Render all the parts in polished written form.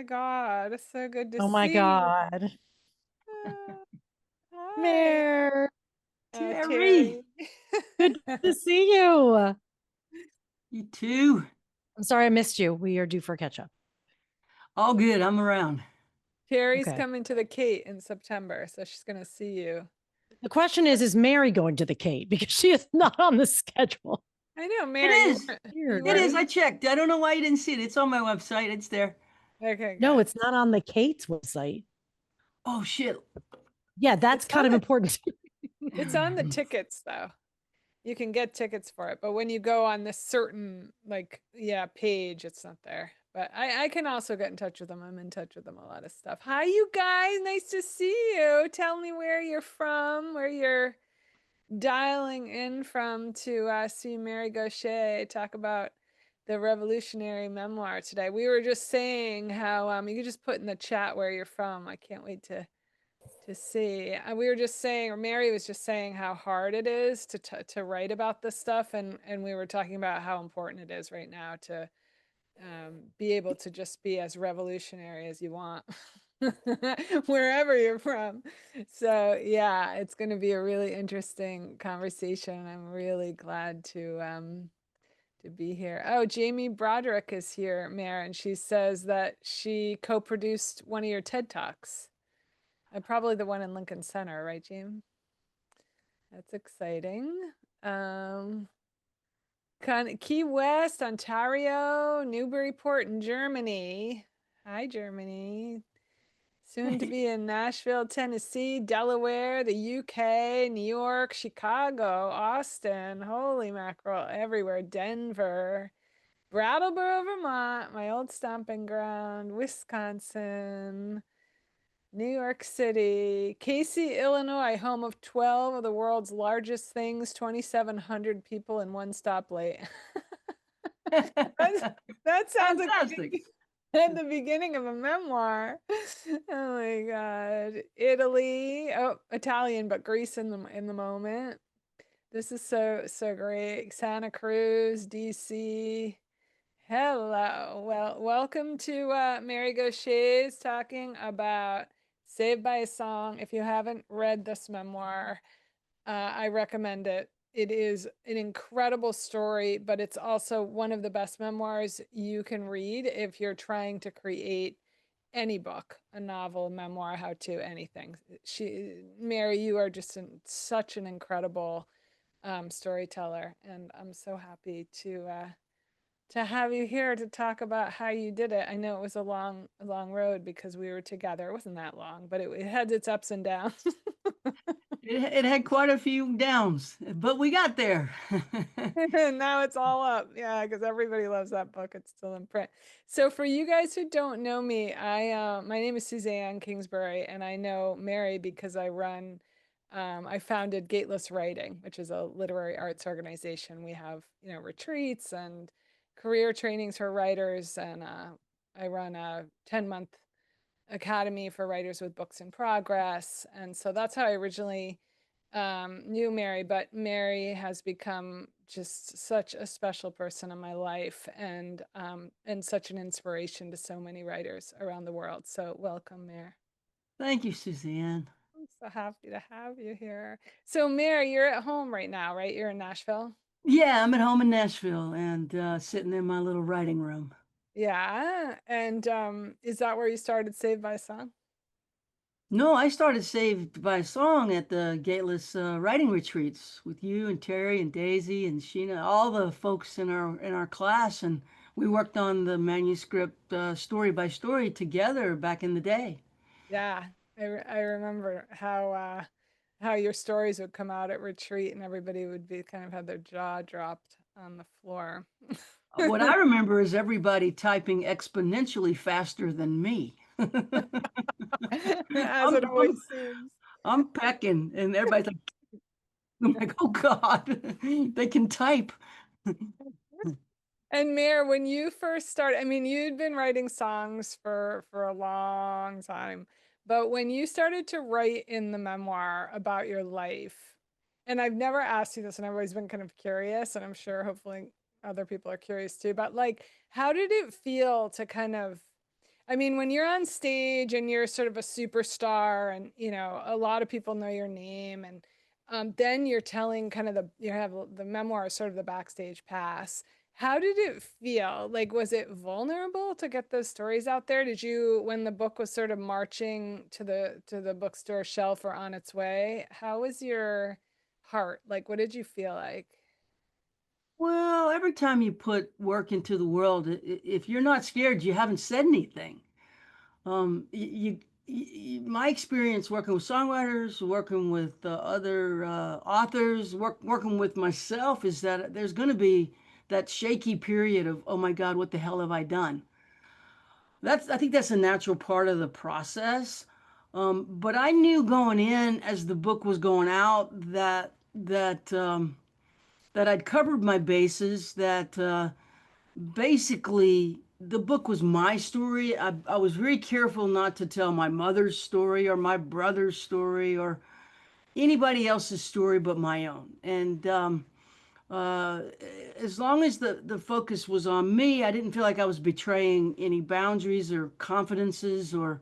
my God. It's so good to Oh my see you. God. Ah, hi. Mare, Terry, Terry. good to see you. you too. I'm sorry I missed you. We are due for catch up. All good. I'm around. Terry's Okay. coming to the Kate in September, so she's going to see you. The question is Mary going to the Kate? Because she is not on the schedule. I know, It Mary, is. you It is. weren't. I checked. I don't know why you didn't see it. It's on my website. It's there. Okay, No, good. it's not on the Kate's website. Oh shit. Yeah, that's It's kind on of the important. it's on the tickets though. You can get tickets for it, but when you go on this certain page, it's not there. But I can also get in touch with them. I'm in touch with them a lot of stuff. Hi, you guys. Nice to see you. Tell me where you're from, where you're dialing in from to see Mary Gauthier talk about the revolutionary memoir today. We were just saying how you could just put in the chat where you're from. I can't wait to see. We were just saying, or Mary was just saying how hard it is to write about this stuff, and we were talking about how important it is right now to be able to just be as revolutionary as you want. Wherever you're from. So yeah, it's going to be a really interesting conversation. I'm really glad to be here. Oh, Jamie Broderick is here, Mayor, and she says that she co-produced one of your TED Talks. Probably the one in Lincoln Center, right, Jamie? That's exciting. Um, Key West, Ontario, Newburyport in Germany. Hi, Germany. Soon to be in Nashville, Tennessee, Delaware, the UK, New York, Chicago, Austin, holy mackerel, everywhere, Denver, Brattleboro, Vermont, my old stomping ground, Wisconsin, New York City, Casey, Illinois, home of 12 of the world's largest things, 2,700 people in one stoplight. That, that sounds like Fantastic. at the beginning of a memoir. Oh my God. Italy, oh, Italian, but Greece in the moment. This is so great. Santa Cruz, DC. Hello. Well, welcome to Mary Gauthier's talking about Saved by a Song. If you haven't read this memoir, I recommend it. It is an incredible story, but it's also one of the best memoirs you can read if you're trying to create any book, a novel, a memoir, how to, anything. Mary, you are just such an incredible storyteller, and I'm so happy to have you here to talk about how you did it. I know it was a long road because we were together. It wasn't that long, but it had its ups and downs. It had quite a few downs, but we got there. And now it's all up. Yeah, because everybody loves that book. It's still in print. So for you guys who don't know me, my name is Suzanne Kingsbury, and I know Mary because I founded Gateless Writing, which is a literary arts organization. We have, retreats and career trainings for writers, and I run a 10-month academy for writers with books in progress. And so that's how I originally knew Mary, but Mary has become just such a special person in my life, and such an inspiration to so many writers around the world. So welcome, Mary. Thank you, Suzanne. I'm so happy to have you here. So Mary, you're at home right now, right? You're in Nashville. Yeah, I'm at home in Nashville and sitting in my little writing room. Yeah. And is that where you started Saved by a Song? No, I started Saved by Song at the Gateless writing retreats with you and Terry and Daisy and Sheena, all the folks in our class, and we worked on the manuscript story by story together back in the day. Yeah. I remember how your stories would come out at retreat and everybody would be kind of had their jaw dropped on the floor. What I remember is everybody typing exponentially faster than me. As it I'm, I'm, always seems. I'm pecking, and everybody's like, I'm like, oh God, they can type. And Mayor, when you first started, I mean, you'd been writing songs for a long time, but when you started to write in the memoir about your life, and I've never asked you this, and I've always been kind of curious, and I'm sure hopefully other people are curious too, but like, how did it feel to kind of, I mean, when you're on stage and you're sort of a superstar and, you know, a lot of people know your name and then you're telling kind of you have the memoir, sort of the backstage pass. How did it feel? Like, was it vulnerable to get those stories out there? Did you, when the book was sort of marching to the bookstore shelf or on its way, how was your heart? Like, what did you feel like? Well, every time you put work into the world, if you're not scared, you haven't said anything. My experience working with songwriters, working with other authors, working with myself is that there's going to be that shaky period of, oh my God, what the hell have I done? I think that's a natural part of the process. But I knew going in as the book was going out that I'd covered my bases, that basically the book was my story. I was very careful not to tell my mother's story or my brother's story or anybody else's story but my own. And uh, as long as the focus was on me, I didn't feel like I was betraying any boundaries or confidences or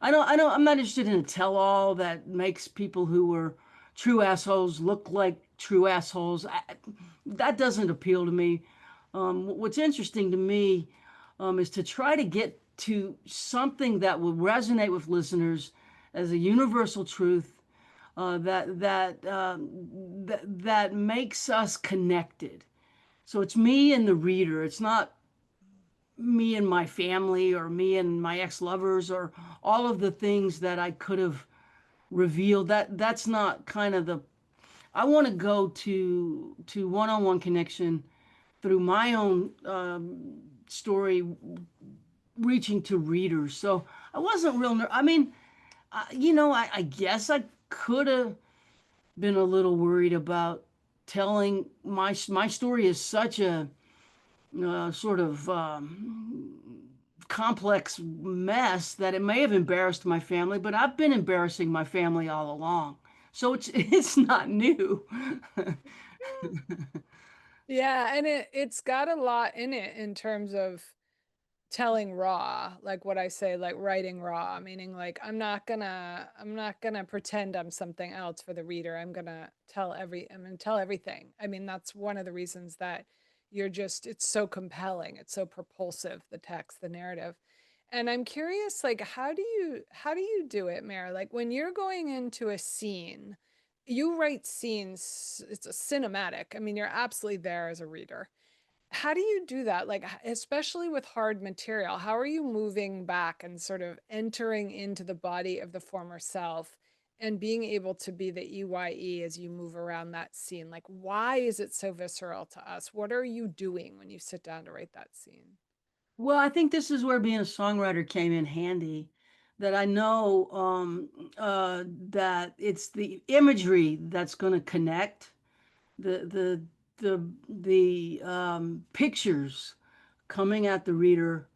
I'm not interested in a tell-all that makes people who were true assholes look like true assholes. That doesn't appeal to me. What's interesting to me is to try to get to something that will resonate with listeners as a universal truth that makes us connected. So it's me and the reader. It's not me and my family or me and my ex-lovers or all of the things that I could have revealed. That's not kind of the I want to go to one-on-one connection through my own story reaching to readers. So I wasn't I mean, I guess I could have been a little worried about telling my story is such a sort of complex mess that it may have embarrassed my family, but I've been embarrassing my family all along. So it's not new. Yeah, and it's got a lot in it in terms of telling raw, like what I say, like writing raw, meaning like I'm not gonna pretend I'm something else for the reader. I'm gonna tell everything. I mean, that's one of the reasons that it's so compelling, it's so propulsive, the text, the narrative. And I'm curious, like, how do you do it, Mare? Like when you're going into a scene, you write scenes, it's a cinematic. I mean, you're absolutely there as a reader. How do you do that? Like, especially with hard material, how are you moving back and sort of entering into the body of the former self and being able to be the EYE as you move around that scene? Like, why is it so visceral to us? What are you doing when you sit down to write that scene? Well, I think this is where being a songwriter came in handy. That I know that it's the imagery that's going to connect the pictures coming at the reader,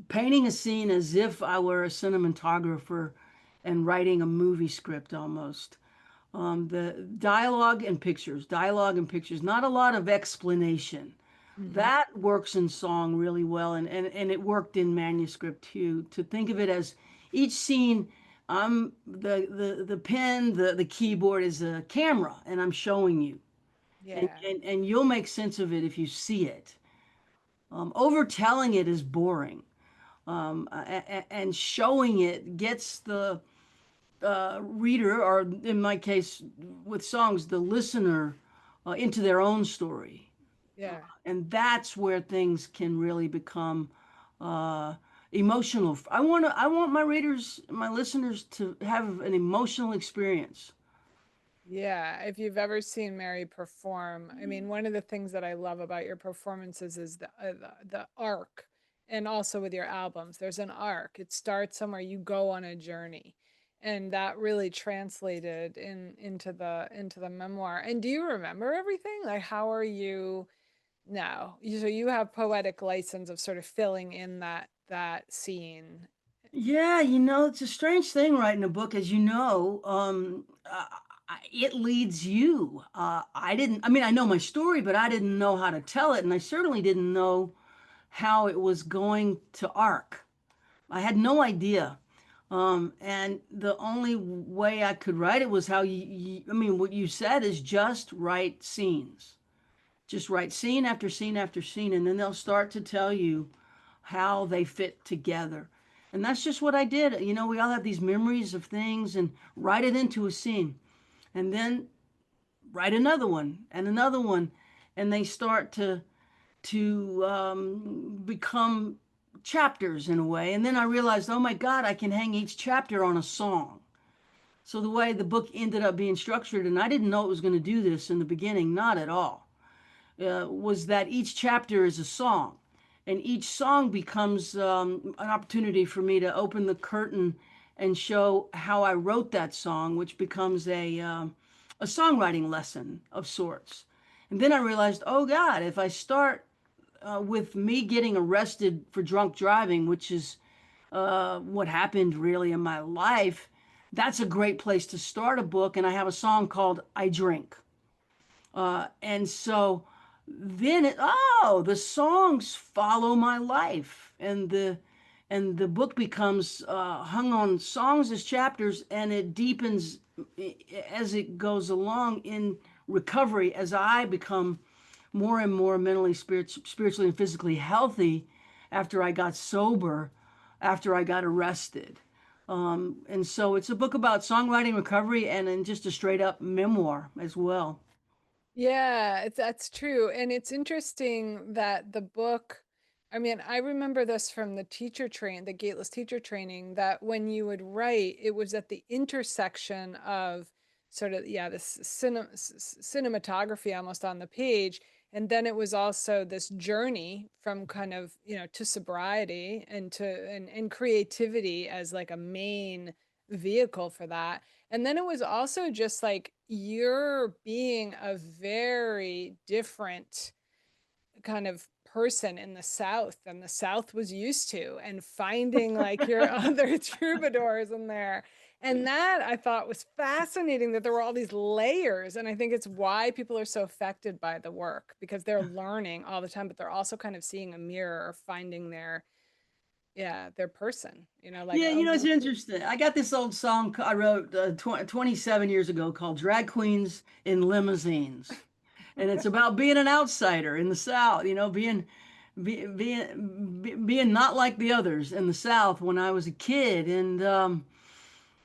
painting a scene as if I were a cinematographer and writing a movie script almost. The dialogue and pictures, not a lot of explanation. Hmm. That works in song really well, and it worked in manuscript too. To think of it as each scene, I'm the pen, the keyboard is a camera, and I'm showing you, Yeah. and you'll make sense of it if you see it. Overtelling it is boring, and showing it gets the reader, or in my case with songs, the listener, into their own story. Yeah. And that's where things can really become uh, emotional. I want my readers, my listeners to have an emotional experience. Yeah, if you've ever seen Mary perform, I mean, one of the things that I love about your performances is the arc, and also with your albums, there's an arc. It starts somewhere, you go on a journey, and that really translated into the memoir. And do you remember everything? Like, how are you now? So you have poetic license of sort of filling in that scene. Yeah, it's a strange thing writing a book, as you know. It leads you. I mean, I know my story, but I didn't know how to tell it, and I certainly didn't know how it was going to arc. I had no idea. And the only way I could write it was how I mean, what you said is just write scenes. Just write scene after scene after scene, and then they'll start to tell you how they fit together. And that's just what I did. You know, we all have these memories of things and write it into a scene. And then write another one and another one. And they start to become chapters in a way. And then I realized, oh my God, I can hang each chapter on a song. So the way the book ended up being structured, and I didn't know it was going to do this in the beginning, not at all, was that each chapter is a song. And each song becomes an opportunity for me to open the curtain and show how I wrote that song, which becomes a songwriting lesson of sorts. And then I realized, oh God, if I start with me getting arrested for drunk driving, which is what happened really in my life, that's a great place to start a book. And I have a song called I Drink. And so then the songs follow my life, and the book becomes hung on songs as chapters, and it deepens as it goes along in recovery as I become more and more mentally, spiritually, and physically healthy after I got sober, after I got arrested. And so it's a book about songwriting recovery and then just a straight up memoir as well. Yeah, that's true. And it's interesting that the book, I mean, I remember this from the the Gateless teacher training, that when you would write, it was at the intersection of sort of, yeah, this cinematography almost on the page. And then it was also this journey from kind of, to sobriety and and creativity as like a main vehicle for that. And then it was also just like you're being a very different kind of person in the South than the South was used to, and finding like your other troubadours in there. And that I thought was fascinating, that there were all these layers. And I think it's why people are so affected by the work, because they're learning all the time, but they're also kind of seeing a mirror or finding their person, like, Yeah, you know, it's oh, interesting. I got this old song I wrote 27 years ago called Drag Queens in Limousines. And it's about being an outsider in the South, you know, being not like the others in the South when I was a kid, and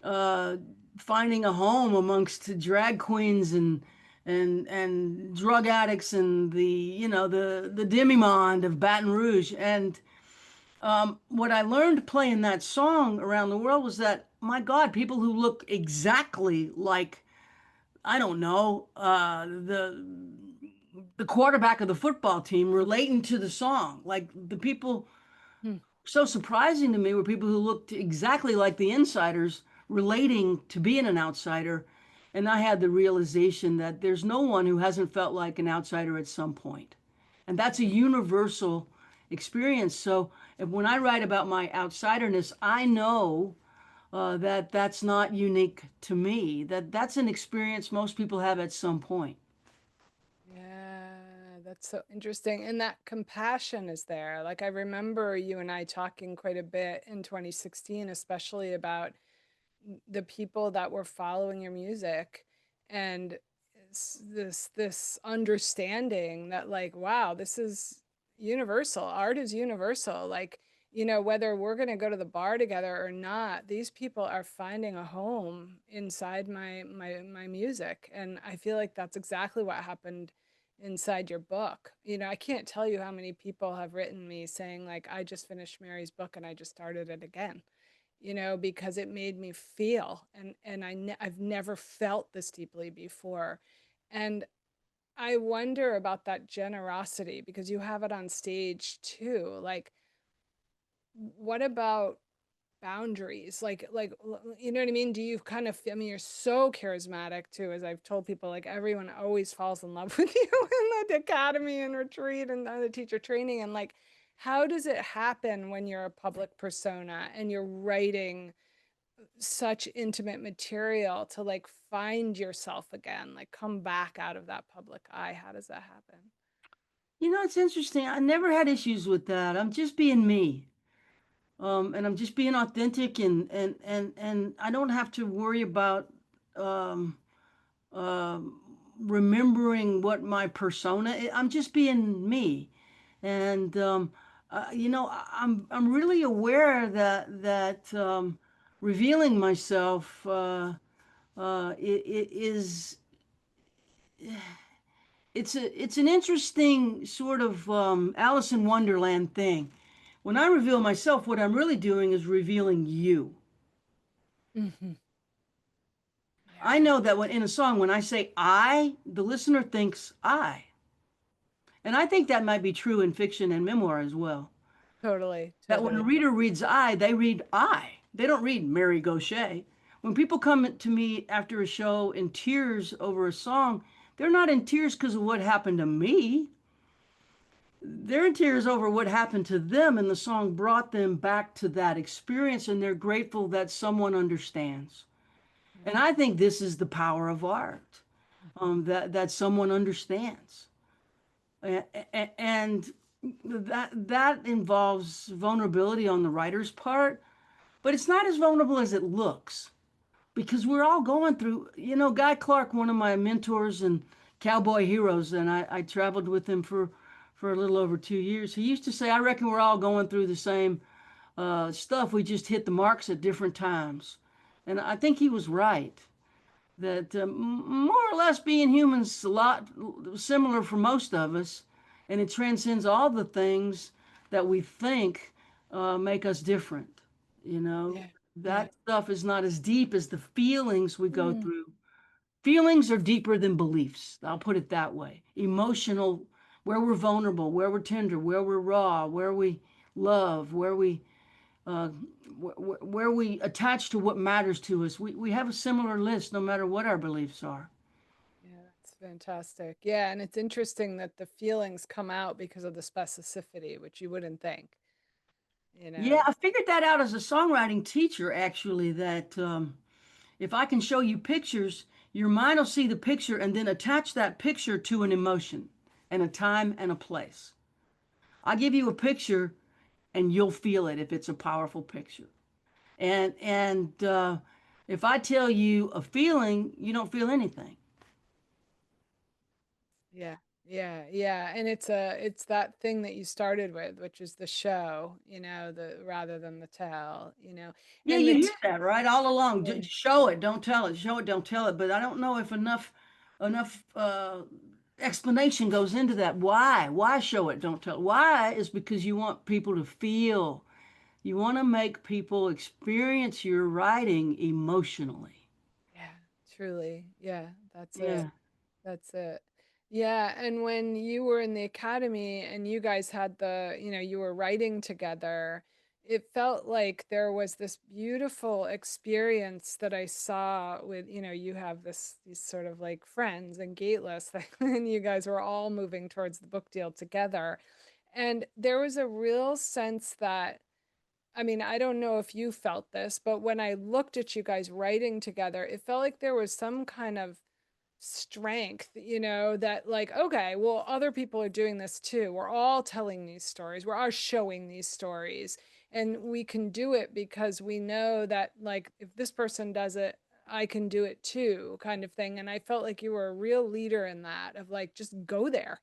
uh, finding a home amongst drag queens and drug addicts and the demi-monde of Baton Rouge. And what I learned playing that song around the world was that, my God, people who look exactly like, I don't know, the quarterback of the football team relating to the song. Like the people, hmm, so surprising to me were people who looked exactly like the insiders relating to being an outsider. And I had the realization that there's no one who hasn't felt like an outsider at some point. And that's a universal experience. So when I write about my outsiderness, I know that that's not unique to me, that that's an experience most people have at some point. yeah, that's so interesting. And that compassion is there. Like, I remember you and I talking quite a bit in 2016, especially about the people that were following your music, and this understanding that, like, wow, this is universal. Art is universal. Like, whether we're going to go to the bar together or not, these people are finding a home inside my music. And I feel like that's exactly what happened inside your book. I can't tell you how many people have written me saying, like, I just finished Mary's book and I just started it again, because it made me feel, and I've never felt this deeply before. And I wonder about that generosity, because you have it on stage too. Like, what about boundaries? You know what I mean? Do you kind of, I mean, you're so charismatic too, as I've told people, like, everyone always falls in love with you in the academy and retreat and the teacher training. And like, how does it happen when you're a public persona and you're writing such intimate material to like find yourself again, like come back out of that public eye? How does that happen? You know, it's interesting. I never had issues with that. I'm just being me. And I'm just being authentic, and I don't have to worry about um, remembering what my persona is. I'm just being me. And I'm really aware that revealing myself it is it's an interesting sort of Alice in Wonderland thing. When I reveal myself, what I'm really doing is revealing you. Hmm. I Yeah, know that when in a song, when I say I, the listener thinks I. And I think that might be true in fiction and memoir as well. totally, That when a totally. reader reads I, they read I. They don't read Mary Gauthier. When people come to me after a show in tears over a song, they're not in tears because of what happened to me. They're in tears over what happened to them, and the song brought them back to that experience, and they're grateful that someone understands. And I think this is the power of art, that someone understands. And that involves vulnerability on the writer's part, but it's not as vulnerable as it looks because we're all going through, Guy Clark, one of my mentors and cowboy heroes, and I traveled with him for a little over 2 years. He used to say, I reckon we're all going through the same stuff. We just hit the marks at different times. And I think he was right that more or less being humans a lot similar for most of us, and it transcends all the things that we think make us different. You know, Yeah, yeah. that stuff is not as deep as the feelings we go Mm. through. Feelings are deeper than beliefs. I'll put it that way. Emotional, where we're vulnerable, where we're tender, where we're raw, where we love, uh, where we attach to what matters to us. We have a similar list no matter what our beliefs are. Yeah, that's fantastic. Yeah, and it's interesting that the feelings come out because of the specificity, which you wouldn't think, you Yeah, know. I figured that out as a songwriting teacher, actually, that if I can show you pictures, your mind will see the picture and then attach that picture to an emotion and a time and a place. I give you a picture and you'll feel it if it's a powerful picture. And if I tell you a feeling, you don't feel anything. Yeah. Yeah, yeah. And it's that thing that you started with, which is the show, the rather than the tell, Yeah, and you the hear that, right? All along. yeah. Show it, don't tell it. Show it, don't tell it. But I don't know if enough explanation goes into that. Why? Why show it, don't tell it? Why is because you want people to feel. You want to make people experience your writing emotionally. Yeah, truly. Yeah, that's it. Yeah. That's it. Yeah, and when you were in the academy and you guys had you were writing together, it felt like there was this beautiful experience that I saw with, you have these sort of like friends and Gateless, and you guys were all moving towards the book deal together. And there was a real sense that, I mean, I don't know if you felt this, but when I looked at you guys writing together, it felt like there was some kind of strength, that like, okay, well, other people are doing this too. We're all telling these stories. We're all showing these stories. And we can do it because we know that, like, if this person does it, I can do it too, kind of thing. And I felt like you were a real leader in that, of like, just go there,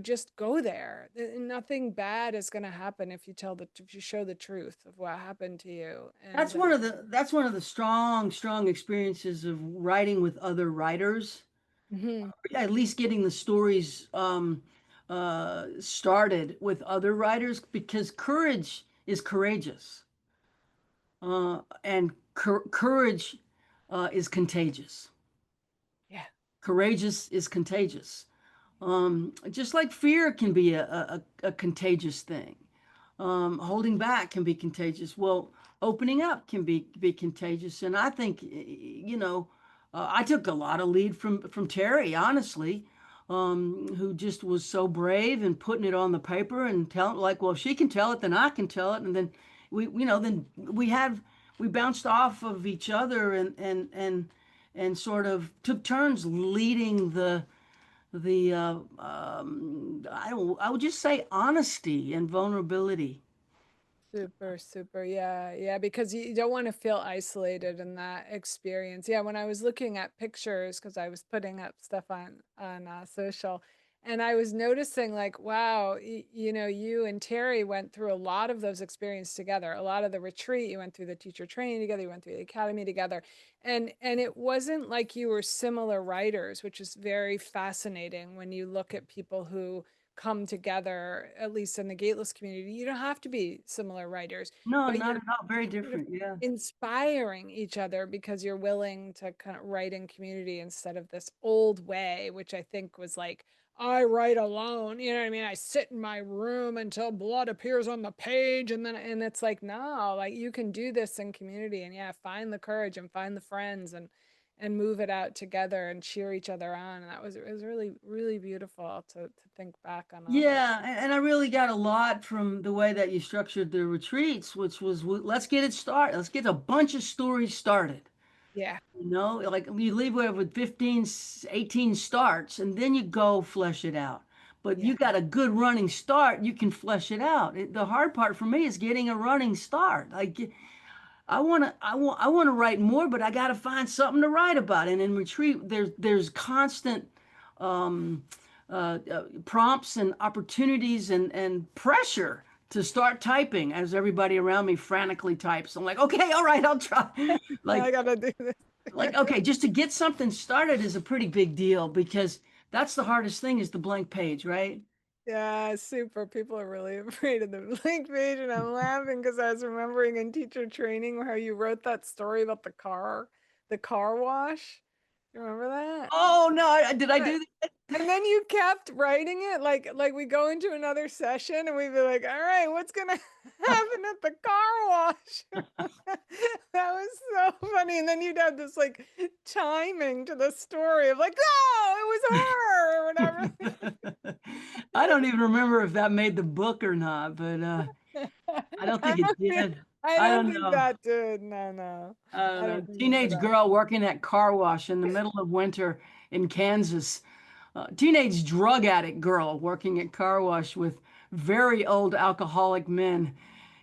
just go there. Nothing bad is going to happen if you show the truth of what happened to you. That's And one of the strong experiences of writing with other writers. mhm, At least getting the stories started with other writers because courage is courageous, and courage is contagious. yeah, Courageous is contagious. Just like fear can be a contagious thing. Holding back can be contagious. Well, opening up can be contagious. And I think, I took a lot of lead from Terry, honestly, who just was so brave and putting it on the paper and telling like, well, if she can tell it, then I can tell it. And then then we bounced off of each other and sort of took turns leading the I would just say honesty and vulnerability. Super, super. Yeah. Yeah. Because you don't want to feel isolated in that experience. Yeah. When I was looking at pictures, because I was putting up stuff on social, and I was noticing like, wow, you know, you and Terry went through a lot of those experiences together. A lot of the retreat, you went through the teacher training together, you went through the academy together. And it wasn't like you were similar writers, which is very fascinating when you look at people who come together, at least in the gateless community. You don't have to be similar writers, No, but not you're at all. Very sort of different. Yeah. inspiring each other because you're willing to kind of write in community instead of this old way, which I think was like, I write alone. You know what I mean? I sit in my room until blood appears on the page. And it's like, no, like you can do this in community, and yeah, find the courage and find the friends and move it out together and cheer each other on. And that was, it was really, really beautiful to think back on all those. Yeah, and I really got a lot from the way that you structured the retreats, which was let's get it started. Let's get a bunch of stories started. Yeah. You know, like you leave with 15, 18 starts, and then you go flesh it out. But Yeah. you got a good running start, you can flesh it out. The hard part for me is getting a running start. Like I want to write more, but I got to find something to write about. And in retreat, there's constant um, prompts and opportunities and pressure to start typing as everybody around me frantically types. I'm like, okay, all right, I'll try. I Like, gotta do this. okay, just to get something started is a pretty big deal because that's the hardest thing is the blank page, right? Yeah, super. People are really afraid of the blank page, and I'm laughing because I was remembering in teacher training how you wrote that story about the car wash. You remember that? Oh no, did I But do that? and then you kept writing it like we go into another session and we'd be like, all right, what's gonna happen at the car wash? That was so funny. And then you'd have this like timing to the story of like, oh, it was her or whatever. I don't even remember if that made the book or not, but I don't I think it don't think did. I I don't don't think know. that did. No, no. I don't I know. don't remember Teenage that. girl working at car wash in the middle of winter in Kansas. Teenage drug addict girl working at car wash with very old alcoholic men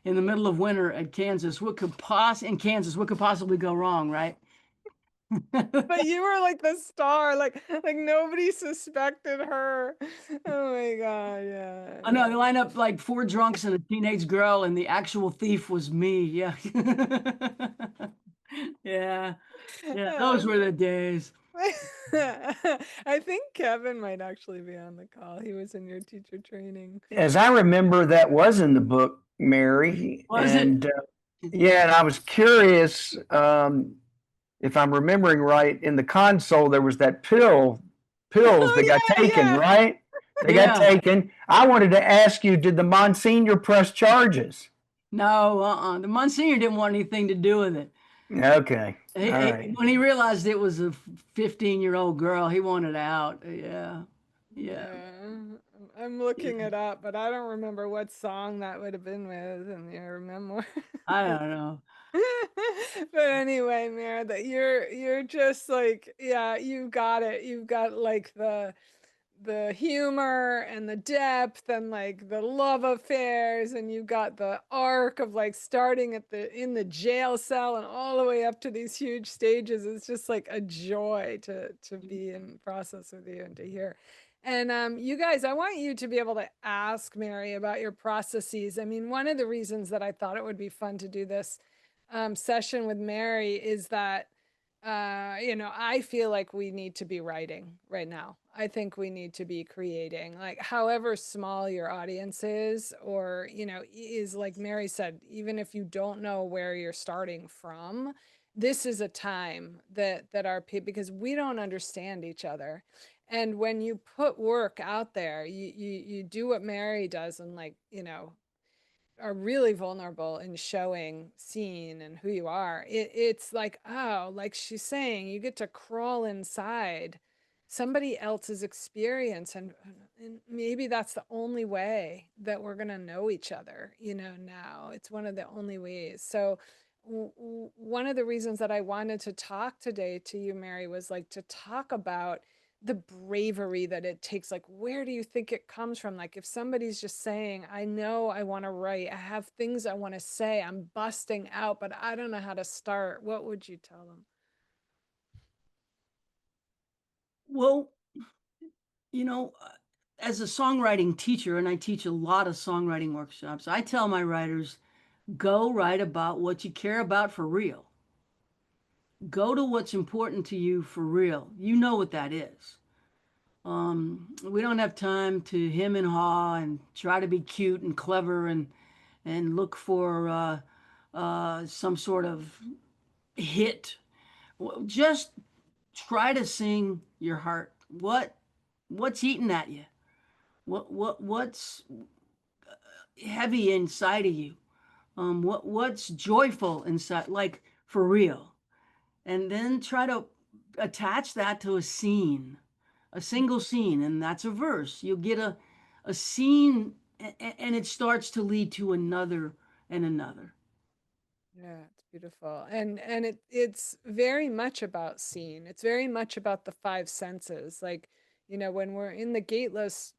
in the middle of winter at Kansas. In Kansas? What could possibly go wrong, right? But you were like the star, like nobody suspected her. Oh my God, yeah, I know yeah. they line up like four drunks and a teenage girl, and the actual thief was me. Yeah. Yeah. Yeah. Those were the days. I think Kevin might actually be on the call. He was in your teacher training. As I remember, that was in the book, Mary. Was it? And yeah, and I was curious if I'm remembering right. In the console, there was that pills that got Oh yeah, taken, yeah. right? They got Yeah. taken. I wanted to ask you, did the Monsignor press charges? No, The Monsignor didn't want anything to do with it. Okay, all right. When he realized it was a 15-year-old girl, he wanted out. Yeah. Yeah. Yeah, I'm looking it up, but I don't remember what song that would have been with in your memoir. I don't know. But anyway, Mara, that you're just like, yeah, you've got it. You've got like the humor and the depth and like the love affairs, and you've got the arc of like starting at the in the jail cell and all the way up to these huge stages. It's just like a joy to be in process with you and to hear. And you guys, I want you to be able to ask Mary about your processes. I mean, one of the reasons that I thought it would be fun to do this session with Mary is that you know, I feel like we need to be writing right now. I think we need to be creating, like however small your audience is, or, you know, is like Mary said, even if you don't know where you're starting from, this is a time that our people, because we don't understand each other. And when you put work out there, you do what Mary does and like, you know, are really vulnerable in showing seen and who you are, it's like, oh, like she's saying, you get to crawl inside somebody else's experience, and maybe that's the only way that we're going to know each other, you know. Now it's one of the only ways. So one of the reasons that I wanted to talk today to you, Mary, was like to talk about the bravery that it takes. Like, where do you think it comes from? Like, if somebody's just saying, I know I want to write, I have things I want to say, I'm busting out, but I don't know how to start, what would you tell them? Well, you know, as a songwriting teacher, and I teach a lot of songwriting workshops, I tell my writers, go write about what you care about for real. Go to what's important to you for real. You know what that is. We don't have time to hem and haw and try to be cute and clever and look for some sort of hit. Just try to sing your heart. What's eating at you? What's heavy inside of you? What's joyful inside? Like for real. And then try to attach that to a scene, a single scene, and that's a verse. You'll get a scene, and it starts to lead to another and another. Yeah, it's beautiful. And it's very much about seeing. It's very much about the five senses. Like, when we're in the gateless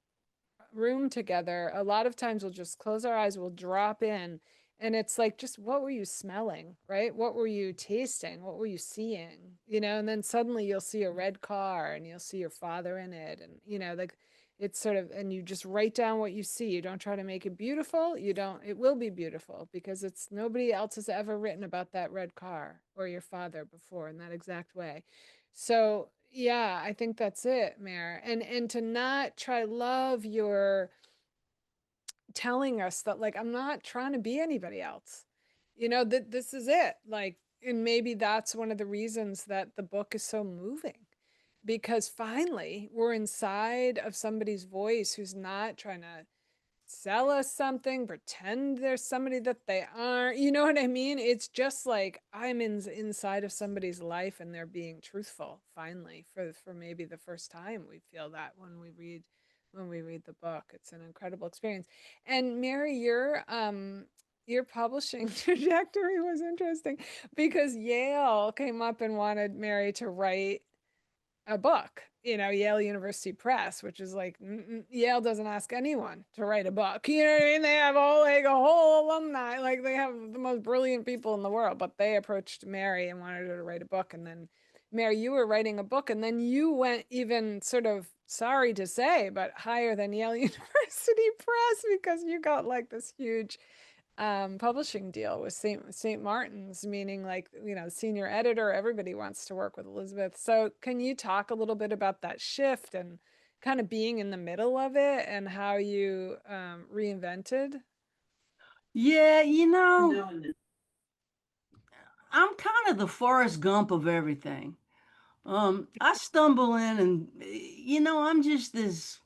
room together, a lot of times we'll just close our eyes, we'll drop in, and it's like, just what were you smelling, right? What were you tasting? What were you seeing? And then suddenly you'll see a red car and you'll see your father in it. And, like, it's sort of, and you just write down what you see. You don't try to make it beautiful. You don't, it will be beautiful because it's nobody else has ever written about that red car or your father before in that exact way. So yeah, I think that's it, Mare. And to not try love your telling us that, like, I'm not trying to be anybody else. That this is it. Like, and maybe that's one of the reasons that the book is so moving, because finally we're inside of somebody's voice who's not trying to sell us something, pretend there's somebody that they aren't. You know what I mean? It's just like I'm inside of somebody's life and they're being truthful finally, for maybe the first time we feel that when we read the book. It's an incredible experience. And Mary, your publishing trajectory was interesting because Yale came up and wanted Mary to write a book, Yale University Press, which is like, Yale doesn't ask anyone to write a book. You know what I mean? They have a whole alumni, like they have the most brilliant people in the world, but they approached Mary and wanted her to write a book. And then Mary, you were writing a book, and then you went even, sort of, sorry to say, but higher than Yale University Press, because you got like this huge publishing deal with St. Martin's, meaning, like, senior editor. Everybody wants to work with Elizabeth. So can you talk a little bit about that shift and kind of being in the middle of it and how you reinvented? Yeah, I'm kind of the Forrest Gump of everything. I stumble in and, I'm just this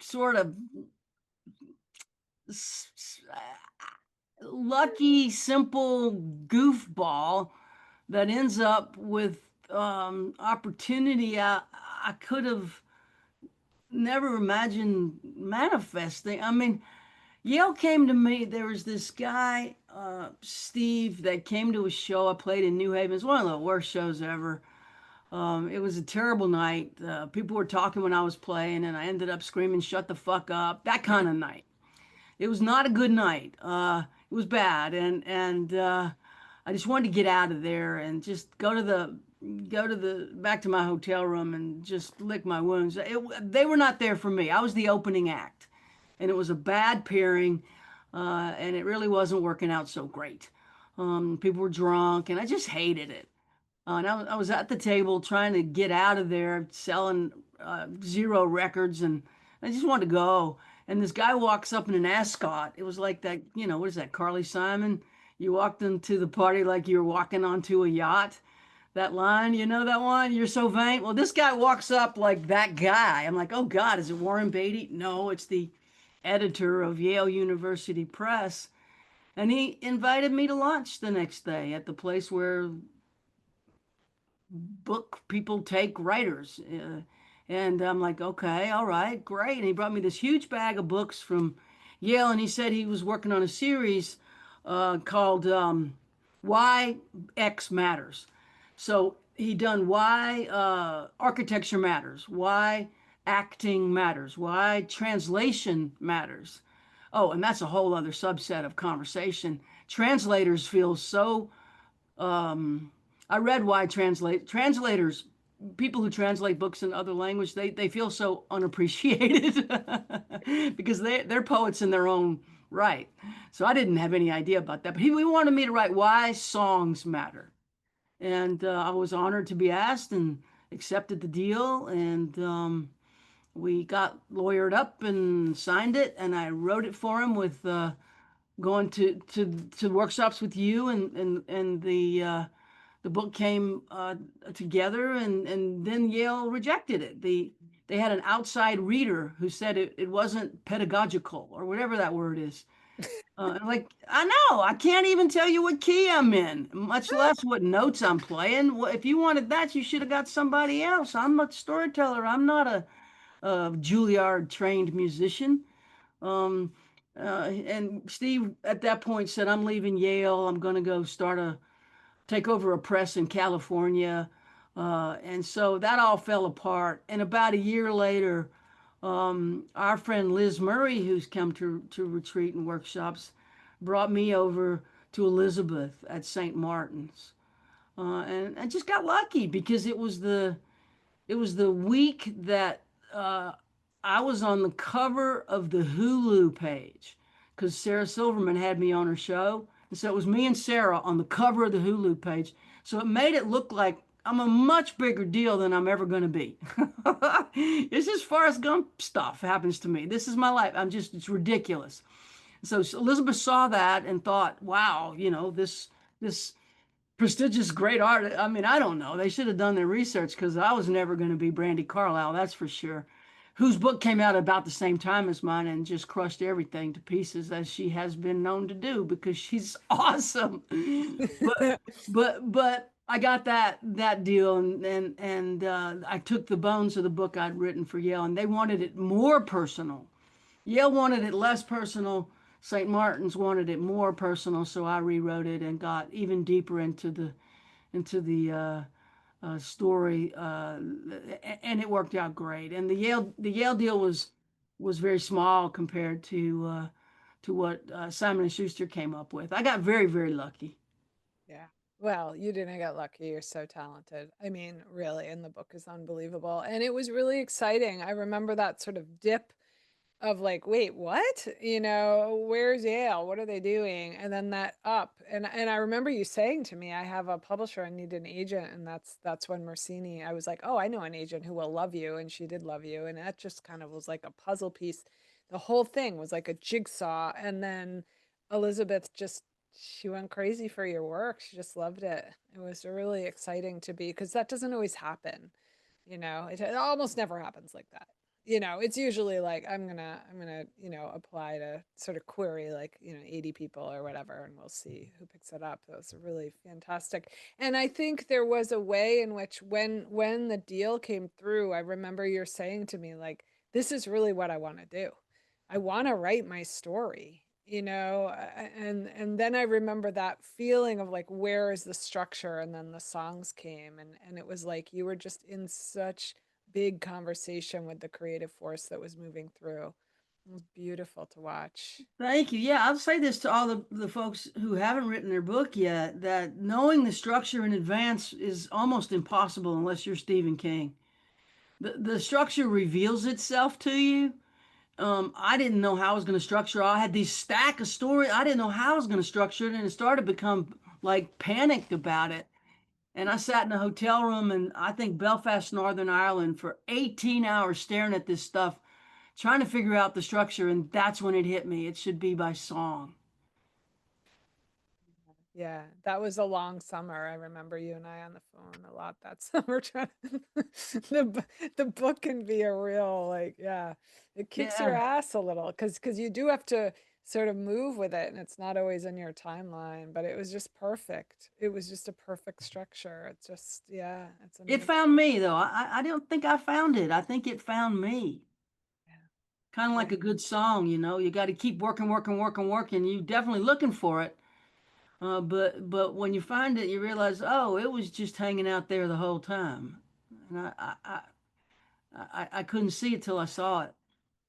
sort of lucky, simple goofball that ends up with opportunity I could have never imagined manifesting. I mean, Yale came to me. There was this guy, Steve, that came to a show I played in New Haven. It's one of the worst shows ever. It was a terrible night. People were talking when I was playing, and I ended up screaming, "Shut the fuck up!" That kind of night. It was not a good night. It was bad, and I just wanted to get out of there and just go to the back to my hotel room and just lick my wounds. They were not there for me. I was the opening act, and it was a bad pairing, and it really wasn't working out so great. People were drunk, and I just hated it. And I was at the table trying to get out of there, selling zero records, and I just wanted to go. And this guy walks up in an ascot. It was like that, what is that, Carly Simon? You walked into the party like you were walking onto a yacht. That line, you know that one? You're so vain. Well, this guy walks up like that guy. I'm like, oh God, is it Warren Beatty? No, it's the editor of Yale University Press. And he invited me to lunch the next day at the place where book people take writers. And I'm like, okay, all right, great. And he brought me this huge bag of books from Yale, and he said he was working on a series called Why X Matters. So he done why architecture matters, why acting matters, why translation matters. Oh, and that's a whole other subset of conversation. Translators feel so I read why translators, people who translate books in other language, they feel so unappreciated because they're poets in their own right. So I didn't have any idea about that. But he wanted me to write why songs matter, and I was honored to be asked and accepted the deal. And we got lawyered up and signed it, and I wrote it for him with going to workshops with you, and the book came together, and then Yale rejected it. They had an outside reader who said it wasn't pedagogical or whatever that word is. Like, I know, I can't even tell you what key I'm in, much less what notes I'm playing. If you wanted that, you should have got somebody else. I'm a storyteller. I'm not a Juilliard trained musician. Um, and Steve at that point said, I'm leaving Yale. I'm going to go take over a press in California. And so that all fell apart. And about a year later, our friend Liz Murray, who's come to retreat and workshops, brought me over to Elizabeth at St. Martin's. And I just got lucky because it was the week that I was on the cover of the Hulu page because Sarah Silverman had me on her show. And so it was me and Sarah on the cover of the Hulu page. So it made it look like I'm a much bigger deal than I'm ever going to be. It's just Forrest Gump stuff happens to me. This is my life. It's ridiculous. So Elizabeth saw that and thought, wow, this prestigious great art. I mean, I don't know. They should have done their research because I was never going to be Brandy Carlisle, that's for sure. Whose book came out about the same time as mine and just crushed everything to pieces, as she has been known to do because she's awesome. But I got that deal, and I took the bones of the book I'd written for Yale, and they wanted it more personal. Yale wanted it less personal. St. Martin's wanted it more personal, so I rewrote it and got even deeper into the story, and it worked out great. And the Yale deal was very small compared to what Simon and Schuster came up with. I got very, very lucky. Yeah. Well, you didn't get lucky. You're so talented. I mean, really, and the book is unbelievable. And it was really exciting. I remember that sort of dip of like, wait, what? Where's Yale? What are they doing? And then that up. And I remember you saying to me, I have a publisher, I need an agent. And that's when Mercini, I was like, oh, I know an agent who will love you. And she did love you. And that just kind of was like a puzzle piece. The whole thing was like a jigsaw. And then Elizabeth she went crazy for your work. She just loved it. It was really exciting to be, because that doesn't always happen. It almost never happens like that. It's usually like I'm gonna apply to sort of query like 80 people or whatever, and we'll see who picks it up. That was really fantastic. And I think there was a way in which when the deal came through, I remember you're saying to me like, this is really what I want to do. I want to write my story, and then I remember that feeling of like, where is the structure? And then the songs came, and it was like you were just in such big conversation with the creative force that was moving through. It was beautiful to watch. Thank you. Yeah, I'll say this to all the folks who haven't written their book yet, that knowing the structure in advance is almost impossible unless you're Stephen King. The structure reveals itself to you. I didn't know how I was going to structure. I had these stack of stories. I didn't know how I was going to structure it, and it started to become like panicked about it. And I sat in a hotel room in, I think, Belfast, Northern Ireland for 18 hours staring at this stuff, trying to figure out the structure. And that's when it hit me. It should be by song. Yeah, that was a long summer. I remember you and I on the phone a lot that summer. The book can be a real like, yeah, it kicks your Yeah. ass a little because you do have to sort of move with it, and it's not always in your timeline. But it was just perfect. It was just a perfect structure. It's just, yeah, it's It amazing. found me, though. I don't think I found it. I think it found me. Yeah. Kind of like a good song, you got to keep working. You definitely looking for it. But when you find it, you realize, oh, it was just hanging out there the whole time, and I couldn't see it till I saw it.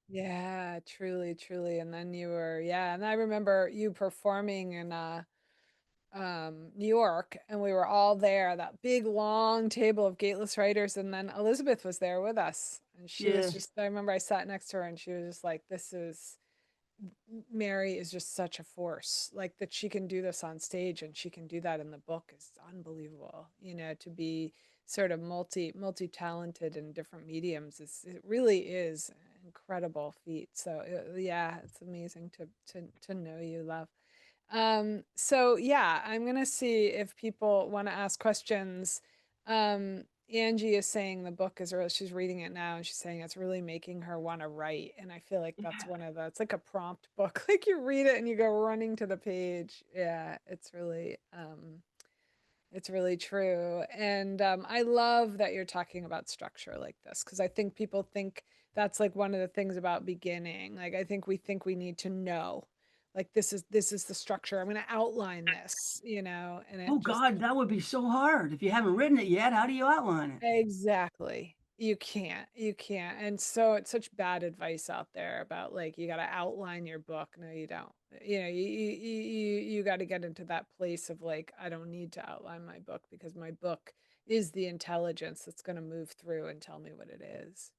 Yeah, truly, truly. And then you were, yeah, and I remember you performing in New York, and we were all there, that big long table of gateless writers, and then Elizabeth was there with us. And she was Yeah, just, I remember I sat next to her and she was just like, this is Mary is just such a force. Like that she can do this on stage and she can do that in the book is unbelievable. You know, to be sort of multi-talented in different mediums is it really is an incredible feat. So yeah, it's amazing to know you, love. So yeah, I'm gonna see if people want to ask questions. Angie is saying the book is really, she's reading it now and she's saying it's really making her want to write. And I feel like that's one of the, it's like a prompt book. Like you read it and you go running to the page. Yeah, it's really true. And I love that you're talking about structure like this because I think people think that's like one of the things about beginning. Like I think we need to know, like this is the structure. I'm going to outline this, you know, and it oh just God, that would be so hard if you haven't written it yet. How do you outline it? exactly. You can't. And so it's such bad advice out there about like you got to outline your book. No, you don't. You know, you got to get into that place of like I don't need to outline my book because my book is the intelligence that's going to move through and tell me what it is.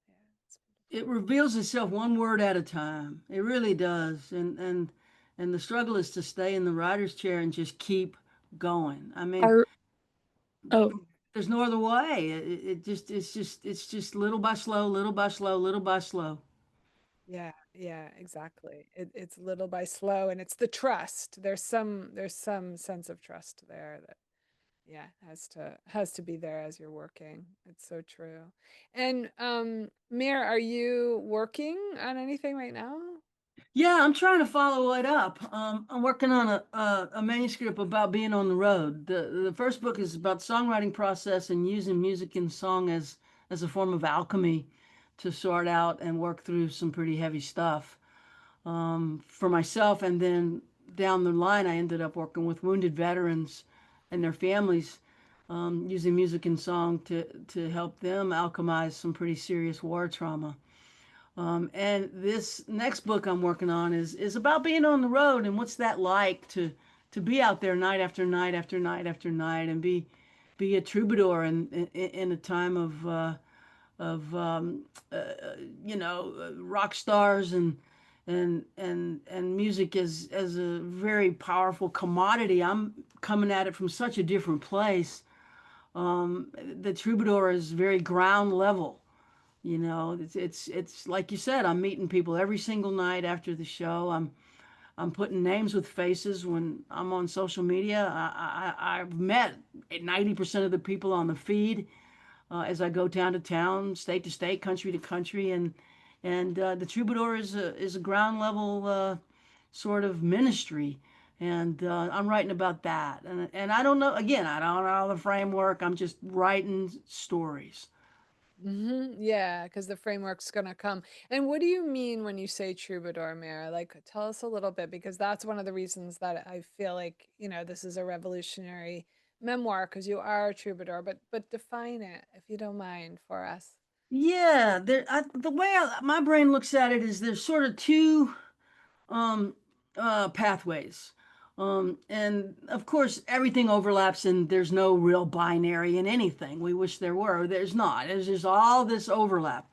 Yeah. It reveals itself one word at a time. It really does. And the struggle is to stay in the writer's chair and just keep going. I mean, Are oh, there's no other way. It's just little by slow, little by slow, little by slow. Yeah, yeah, exactly. It's little by slow and it's the trust. There's some sense of trust there that yeah has to be there as you're working. It's so true. And Mir, are you working on anything right now? Yeah, I'm trying to follow it up. I'm working on a manuscript about being on the road. The first book is about the songwriting process and using music and song as a form of alchemy to sort out and work through some pretty heavy stuff for myself. And then down the line, I ended up working with wounded veterans and their families, using music and song to help them alchemize some pretty serious war trauma. And this next book I'm working on is about being on the road and what's that like to be out there night after night after night after night and be a troubadour in a time of rock stars and music as a very powerful commodity. I'm coming at it from such a different place. The troubadour is very ground level. It's like you said, I'm meeting people every single night after the show. I'm putting names with faces when I'm on social media. I've met 90% of the people on the feed as I go town to town, state to state, country to country, and the troubadour is a ground level sort of ministry. And I'm writing about that. And I don't know, again, I don't know the framework. I'm just writing stories. Yeah, because the framework's gonna come. And what do you mean when you say troubadour, Mira? Like, tell us a little bit, because that's one of the reasons that I feel like, you know, this is a revolutionary memoir, because you are a troubadour, but define it, if you don't mind, for us. Yeah, the way my brain looks at it is there's sort of two um, pathways. And of course, everything overlaps, and there's no real binary in anything. We wish there were. There's not. There's just all this overlap.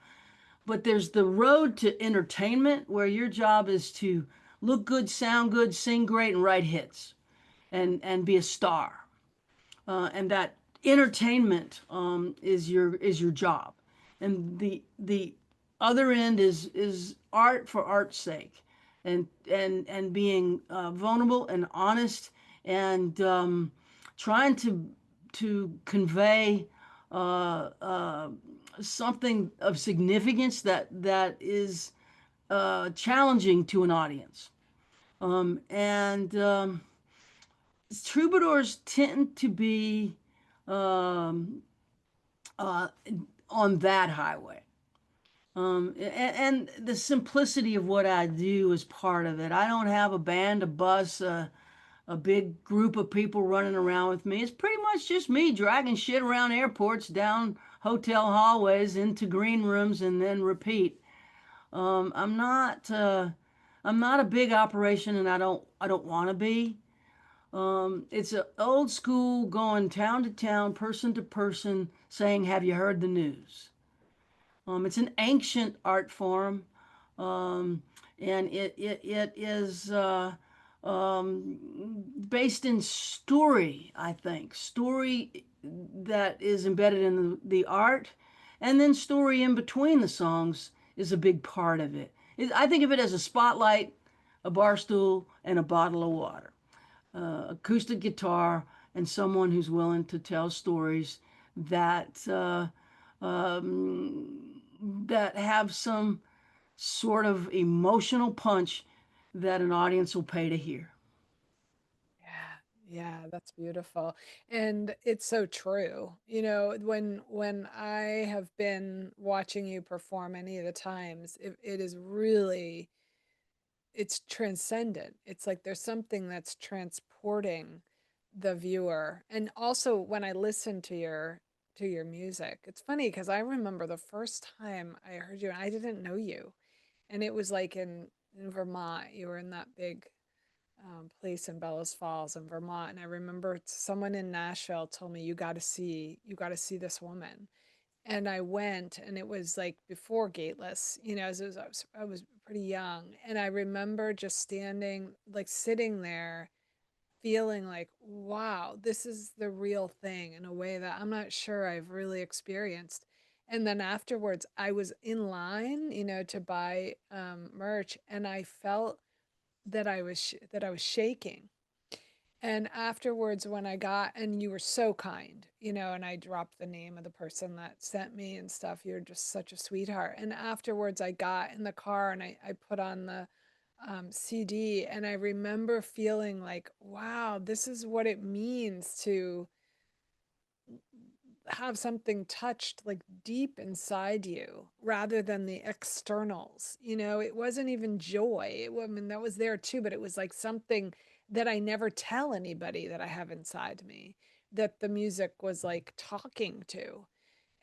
But there's the road to entertainment, where your job is to look good, sound good, sing great, and write hits, and be a star. And that entertainment is your job, and the other end is art for art's sake, and being vulnerable and honest, and trying to convey uh, uh, something of significance that is challenging to an audience. And troubadours tend to be um, uh, on that highway. And the simplicity of what I do is part of it. I don't have a band, a bus, a big group of people running around with me. It's pretty much just me dragging shit around airports, down hotel hallways, into green rooms, and then repeat. Um, I'm not uh, I'm not a big operation, and I don't want to be. It's an old school going town to town, person to person, saying, "Have you heard the news?" It's an ancient art form, um, and it is based in story, I think. Story that is embedded in the art, and then story in between the songs is a big part of it. I think of it as a spotlight, a bar stool, and a bottle of water, acoustic guitar, and someone who's willing to tell stories that that have some sort of emotional punch that an audience will pay to hear. Yeah, that's beautiful. And it's so true. You know, when I have been watching you perform any of the times, it is really, it's transcendent. It's like there's something that's transporting the viewer. And also when I listen to your music, it's funny because I remember the first time I heard you and I didn't know you. And it was like in Vermont. You were in that big place in Bellows Falls in Vermont. And I remember someone in Nashville told me, you got to see this woman. And I went, and it was like before Gateless, you know, as I was pretty young. And I remember just standing, like sitting there, feeling like, wow, this is the real thing in a way that I'm not sure I've really experienced. And then afterwards, I was in line, you know, to buy merch, and I felt that that I was shaking. And afterwards, when I got, and you were so kind, you know, and I dropped the name of the person that sent me and stuff. You're just such a sweetheart. And afterwards, I got in the car and I put on the CD, and I remember feeling like, wow, this is what it means to have something touched like deep inside you rather than the externals. You know, it wasn't even joy. I mean, that was there too, but it was like something that I never tell anybody that I have inside me, that the music was like talking to.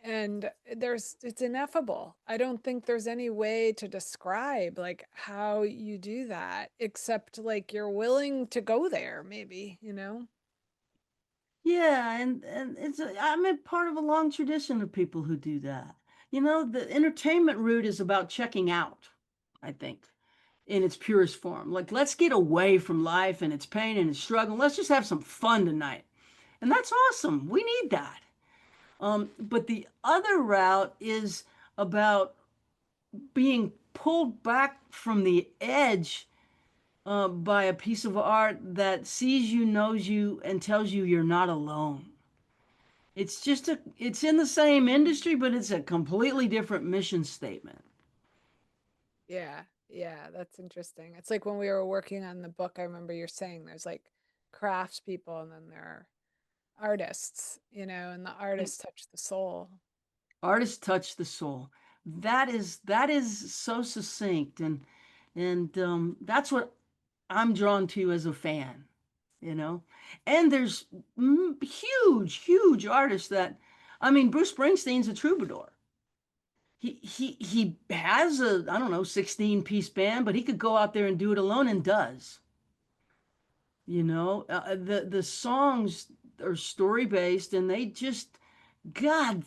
And it's ineffable. I don't think there's any way to describe like how you do that, except like you're willing to go there, maybe, you know? Yeah, and I'm a part of a long tradition of people who do that. You know, the entertainment route is about checking out, I think, in its purest form. Like, let's get away from life and its pain and its struggle. Let's just have some fun tonight. And that's awesome. We need that. But the other route is about being pulled back from the edge by a piece of art that sees you, knows you, and tells you you're not alone. It's in the same industry, but it's a completely different mission statement. Yeah, yeah, that's interesting. It's like when we were working on the book, I remember you're saying there's like craftspeople and then there are artists, you know, and the And artists touch the soul. artists touch the soul. That is so succinct, and that's what I'm drawn to as a fan, you know. And there's huge artists that, I mean, Bruce Springsteen's a troubadour. He has a, I don't know, 16-piece band, but he could go out there and do it alone and does. You know, the songs are story based, and they just, God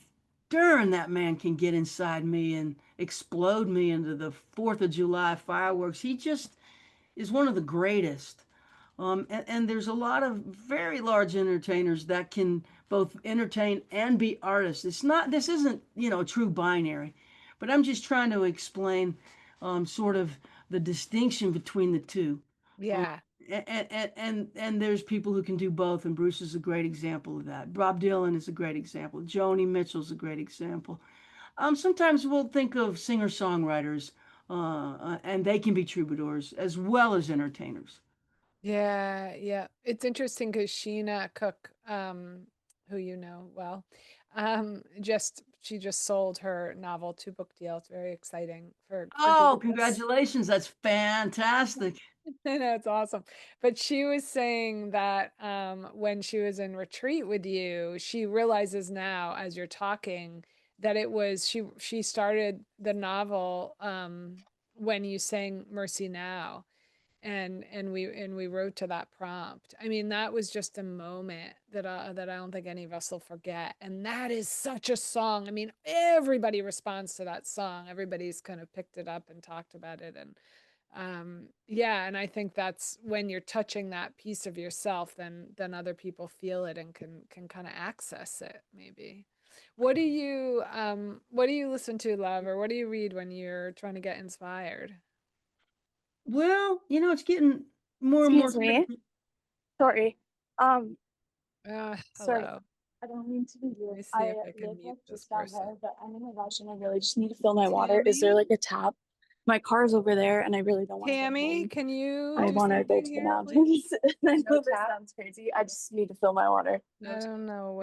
darn, that man can get inside me and explode me into the Fourth of July fireworks. He just is one of the greatest. And there's a lot of very large entertainers that can both entertain and be artists. This isn't, you know, true binary, but I'm just trying to explain sort of the distinction between the two. Um, Yeah. and there's people who can do both, and Bruce is a great example of that. Bob Dylan is a great example. Joni Mitchell's a great example. Sometimes we'll think of singer-songwriters, and they can be troubadours as well as entertainers. Yeah, yeah. It's interesting because Sheena Cook, who you know well, she just sold her novel, 2 book deal. It's very exciting for Oh, Gateless. congratulations. That's fantastic. I know, it's awesome. But she was saying that when she was in retreat with you, she realizes now as you're talking that it was she started the novel when you sang Mercy Now, and we wrote to that prompt. I mean, that was just a moment that I don't think any of us will forget. And that is such a song. I mean, everybody responds to that song. Everybody's kind of picked it up and talked about it. And yeah, and I think that's when you're touching that piece of yourself, then other people feel it and can kind of access it maybe. What do you listen to, love, or what do you read when you're trying to get inspired? Well, it's getting more and more. Excuse me. Sorry. Um, sorry. Hello. I don't mean to be Let rude. me see I if I can live mute like this just down person. here, but I'm in a rush and I really just need to fill my water. Is there Tammy? like a tap? My car's over there and I really don't want to go Tammy, home. can you I do want to go something to the here, please? mountains. And I No know this tap? sounds crazy. I just need to fill my water. I don't know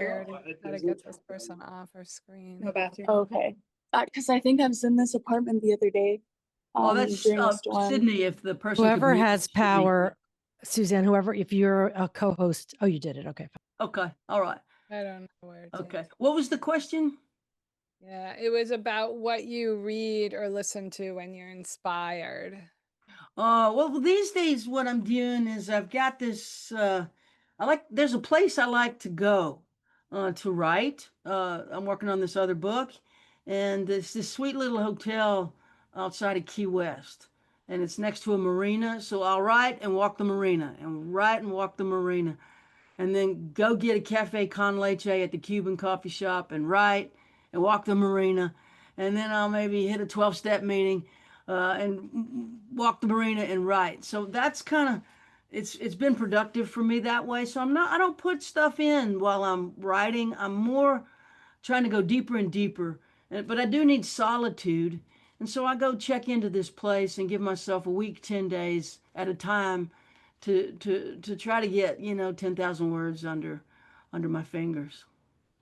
how to get this person off our screen. No bathroom. Okay. Because I think I was in this apartment the other day Oh, that's during a storm. Sydney. If the person could Whoever mute has Sydney. power, Suzanne, whoever, if you're a co-host, oh, you did it. Okay. Okay, all right. I don't know where to. Okay, what was the question? Yeah, it was about what you read or listen to when you're inspired. Well, these days what I'm doing is I've got this. There's a place I like to go to write. I'm working on this other book, and it's this sweet little hotel outside of Key West, and it's next to a marina. So I'll write and walk the marina, and write and walk the marina, and then go get a cafe con leche at the Cuban coffee shop and write and walk the marina. And then I'll maybe hit a 12-step meeting and walk the marina and write. So that's kind of it's been productive for me that way. So I don't put stuff in while I'm writing. I'm more trying to go deeper and deeper. But I do need solitude. And so I go check into this place and give myself a week, 10 days at a time to try to get 10,000 words under my fingers.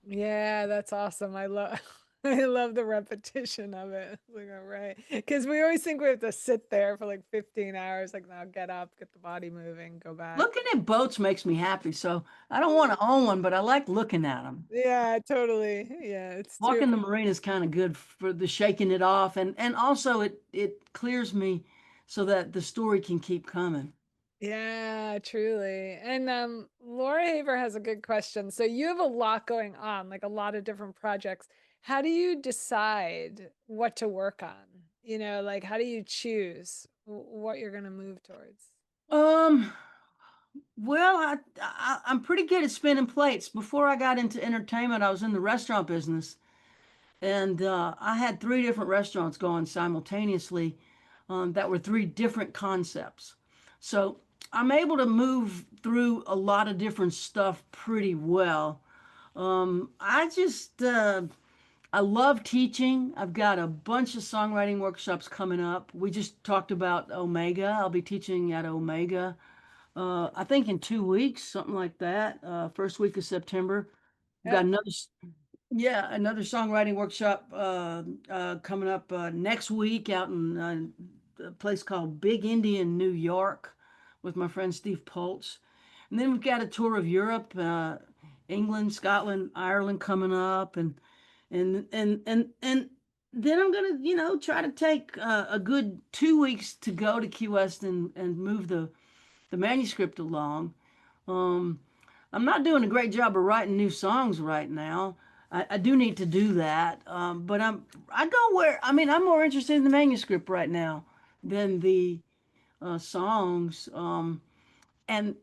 Yeah, that's awesome. I love I love the repetition of it. It's like, all right. Because we always think we have to sit there for like 15 hours. Like, now get up, get the body moving, go back. Looking at boats makes me happy, so I don't want to own one, but I like looking at them. Yeah, totally. Yeah, it's true. Walking the marina is kind of good for the shaking it off, and also it clears me so that the story can keep coming. Yeah, truly. And Laura Haver has a good question. So you have a lot going on, like a lot of different projects. How do you decide what to work on? Like how do you choose what you're going to move towards? Well, I'm pretty good at spinning plates. Before I got into entertainment, I was in the restaurant business, and I had 3 different restaurants going simultaneously that were 3 different concepts. So I'm able to move through a lot of different stuff pretty well. I love teaching. I've got a bunch of songwriting workshops coming up. We just talked about Omega. I'll be teaching at Omega, I think in 2 weeks, something like that. First week of September. We've got another songwriting workshop coming up next week out in a place called Big Indian, New York, with my friend Steve Poltz. And then we've got a tour of Europe, England, Scotland, Ireland coming up, and then I'm gonna, try to take a good 2 weeks to go to Key West and move the manuscript along. Um, I'm not doing a great job of writing new songs right now. I do need to do that, but I go where I mean I'm more interested in the manuscript right now than the songs. And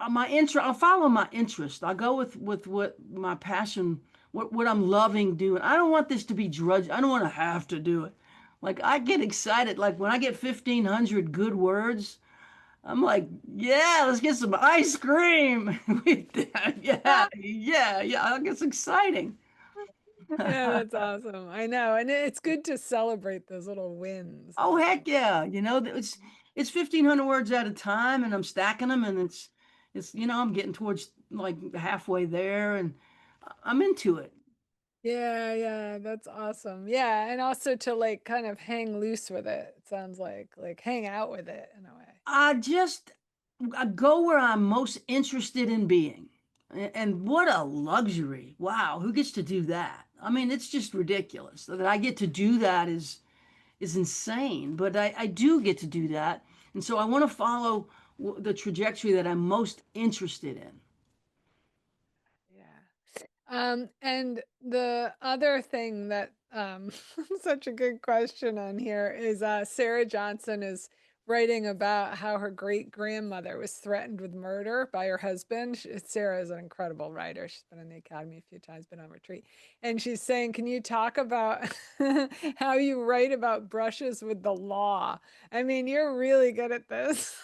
I'll follow my interest. I'll go with what my passion, what I'm loving doing. I don't want this to be drudge. I don't want to have to do it. Like I get excited. Like when I get 1,500 good words, I'm like, yeah, let's get some ice cream. Yeah. It gets exciting. Yeah, that's awesome. I know. And it's good to celebrate those little wins. Oh, heck yeah. It's 1,500 words at a time, and I'm stacking them, and I'm getting towards like halfway there, and I'm into it. Yeah, that's awesome. Yeah, and also to like kind of hang loose with it. It sounds like hang out with it in a way. I go where I'm most interested in being. And what a luxury. Wow, who gets to do that? I mean, it's just ridiculous. That I get to do that is insane, but I do get to do that. And so I want to follow the trajectory that I'm most interested in. Yeah. And the other thing that such a good question on here is Sarah Johnson is writing about how her great grandmother was threatened with murder by her husband. Sarah is an incredible writer. She's been in the Academy a few times, been on retreat. And she's saying, can you talk about how you write about brushes with the law? I mean, you're really good at this.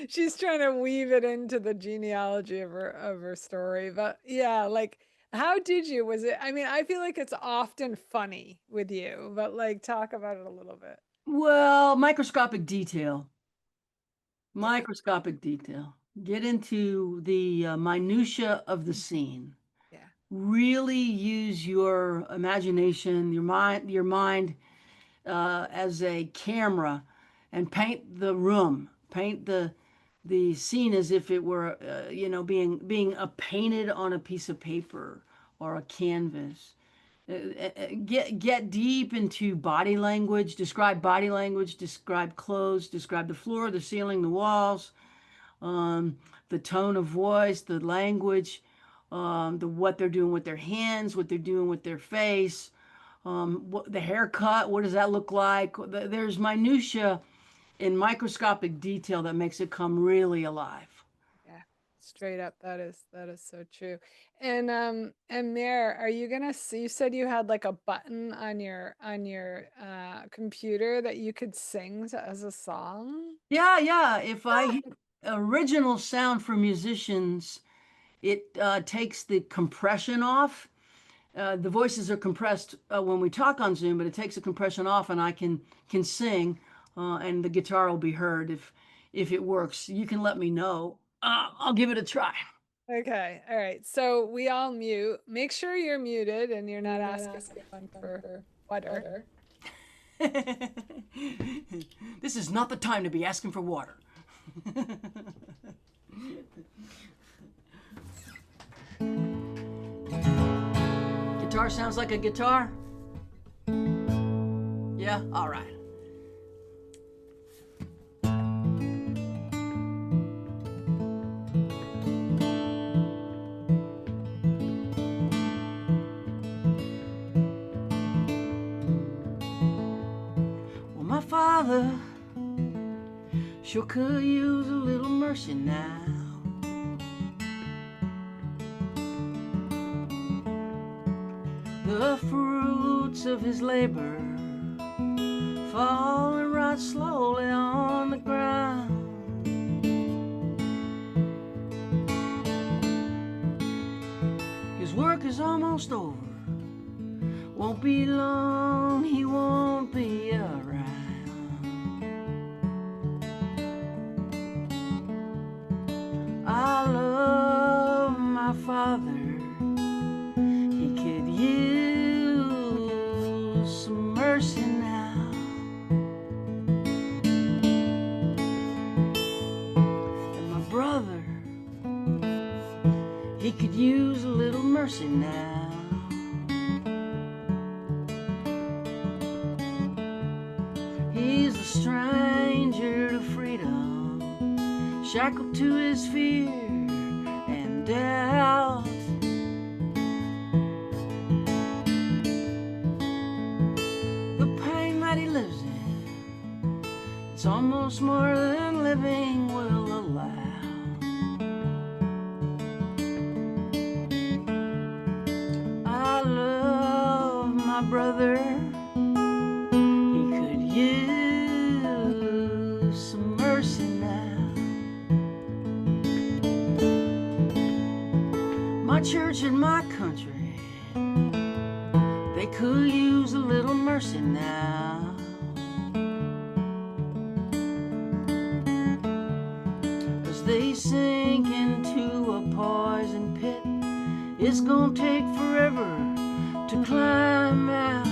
She's trying to weave it into the genealogy of her story. But yeah, like how did you, was it, I mean, I feel like it's often funny with you, but like talk about it a little bit. Well, microscopic detail. Microscopic detail. Get into the minutia of the scene. Yeah. Really use your imagination, your mind as a camera, and paint the room, paint the scene as if it were, being painted on a piece of paper or a canvas. Get deep into body language, describe clothes, describe the floor, the ceiling, the walls, the tone of voice, the language, what they're doing with their hands, what they're doing with their face, the haircut, what does that look like? There's minutia in microscopic detail that makes it come really alive. Yeah. Straight up. That is so true. And Mare, are you gonna see, you said you had like a button on your computer that you could sing as a song? Yeah. If I hit original sound for musicians, it takes the compression off. The voices are compressed when we talk on Zoom, but it takes the compression off, and I can sing, and the guitar will be heard. If it works, you can let me know. I'll give it a try. Okay. All right. So we all mute. Make sure you're muted and you're not asking anyone for water. This is not the time to be asking for water. Guitar sounds like a guitar? Yeah? All right. Well, my father sure could use a little mercy now. The fruits of his labor falling right slowly on the ground. His work is almost over. Won't be long, he won't be around. I love my father. He could use some mercy now. And my brother, he could use a little mercy now. He's a stranger to freedom, shackled to his fear and doubt. The pain that he lives in, it's almost more than living will allow. I love my brother. He could use some mercy now. My church and my country, they could use a little mercy now. As they sink into a poison pit, it's gonna take forever to climb out.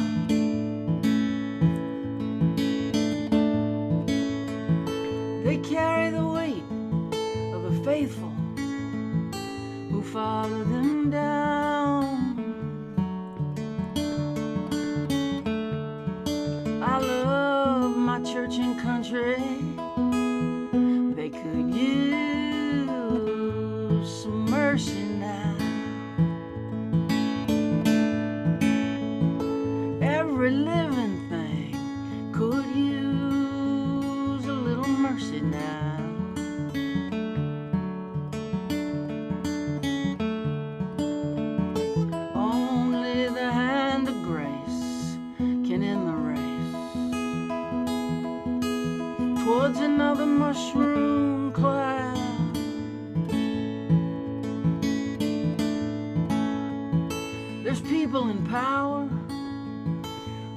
people in power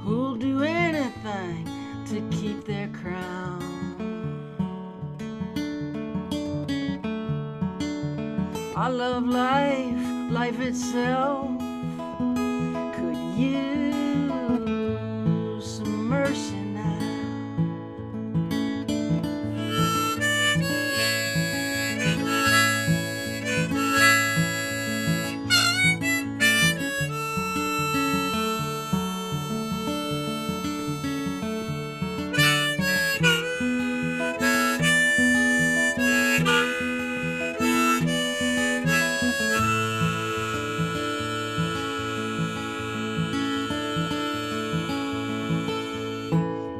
who'll do anything to keep their crown. I love life, life itself could use some mercy now.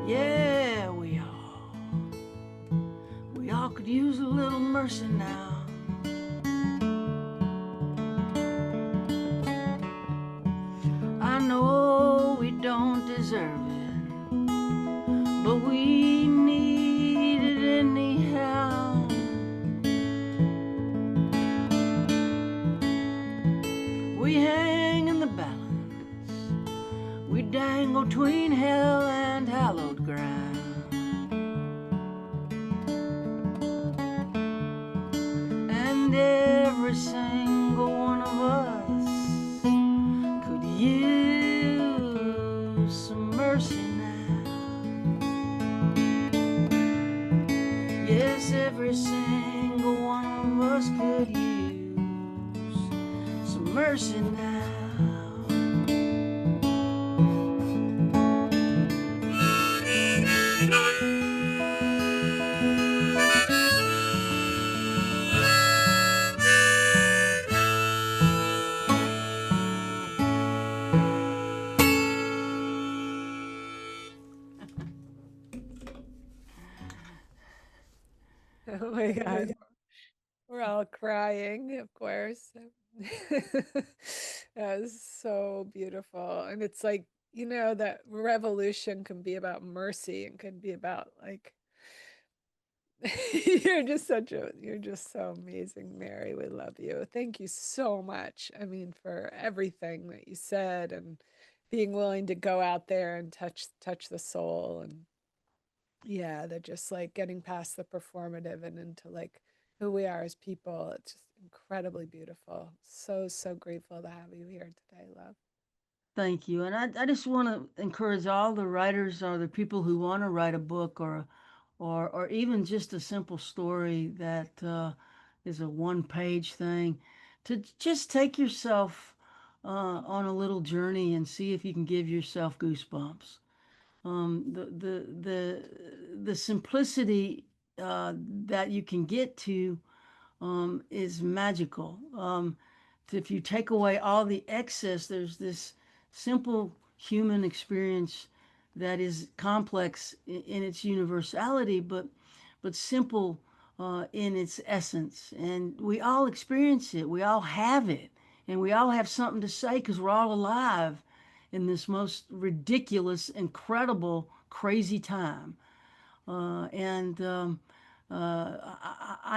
Yeah, we all could use a little mercy now. I know we don't deserve it, but we need it anyhow. We hang in the balance, we dangle between hell and hallowed ground. And every single one of us could use some mercy now. Yes, every single one of us could use some mercy now. Oh my God. We're all crying, of course. That was so beautiful. And it's like, you know, that revolution can be about mercy and can be about like, you're just so amazing, Mary. We love you. Thank you so much. I mean, for everything that you said and being willing to go out there and touch the soul. And yeah, they're just like getting past the performative and into like who we are as people. It's just incredibly beautiful. So, so grateful to have you here today, love. Thank you. And I just want to encourage all the writers or the people who want to write a book or even just a simple story that is a one-page thing to just take yourself on a little journey and see if you can give yourself goosebumps. The simplicity that you can get to is magical. If you take away all the excess, there's this simple human experience that is complex in its universality, but simple in its essence. And we all experience it. We all have it, and we all have something to say because we're all alive in this most ridiculous, incredible, crazy time. I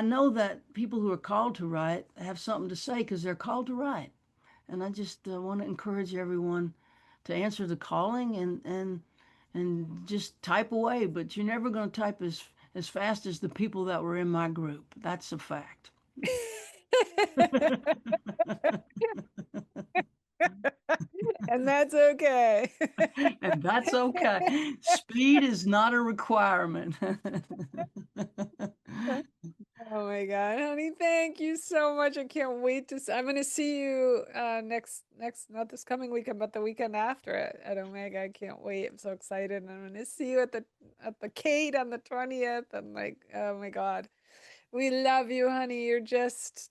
know that people who are called to write have something to say because they're called to write. And I just want to encourage everyone to answer the calling and just type away. But you're never going to type as fast as the people that were in my group. That's a fact. And that's okay. And that's okay. Speed is not a requirement. Oh my God, honey, thank you so much. I can't wait to I'm going to see you next not this coming weekend, but the weekend after it at Omega. I can't wait. I'm so excited. And I'm going to see you at the Kate on the 20th and like, oh my God. We love you, honey.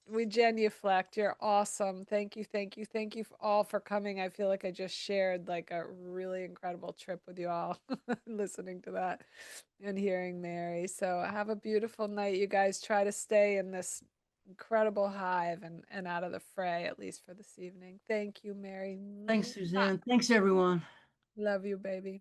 We genuflect. You're awesome. Thank you, thank you, thank you all for coming. I feel like I just shared like a really incredible trip with you all, listening to that and hearing Mary. So have a beautiful night. You guys try to stay in this incredible hive and out of the fray, at least for this evening. Thank you, Mary. Thanks, Suzanne. Thanks, everyone. Love you, baby.